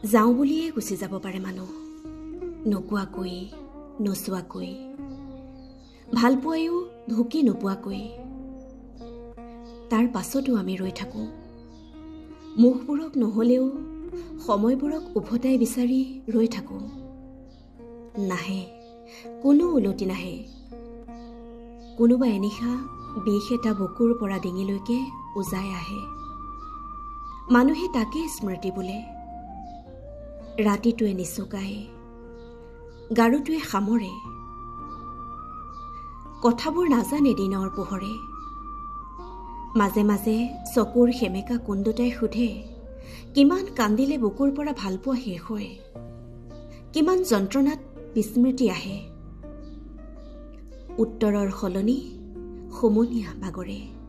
যাওঁ বুলিয়ে গুচি যাব পাৰে মানুহ, নোকোৱাকৈ নোচোৱাকৈ, ভালপোৱায়ো ঢুকি নোপোৱাকৈ। তাৰ পাছতো আমি ৰৈ থাকোঁ, মুখবোৰক নহ'লেও সময়বোৰক উভতাই বিচাৰি ৰৈ থাকোঁ। নাহে, কোনো উলটি নাহে। কোনোবা এনিশা বিষ এটা বুকুৰ পৰা ডিঙিলৈকে উজাই আহে। মানুহে তাকেই স্মৃতি বোলে। ৰাতিটোৱে নিচুকায়, গাৰুটোৱে সামৰে। কথাবোৰ নাজানে দিনৰ পোহৰে। মাজে মাজে চকুৰ সেমেকা কুন্দুটাই সোধে, কিমান কান্দিলে বুকুৰ পৰা ভালপোৱা শেষ হয়, কিমান যন্ত্ৰণাত বিস্মৃতি আহে। উত্তৰৰ সলনি হুমুনিয়াহ বাগৰে।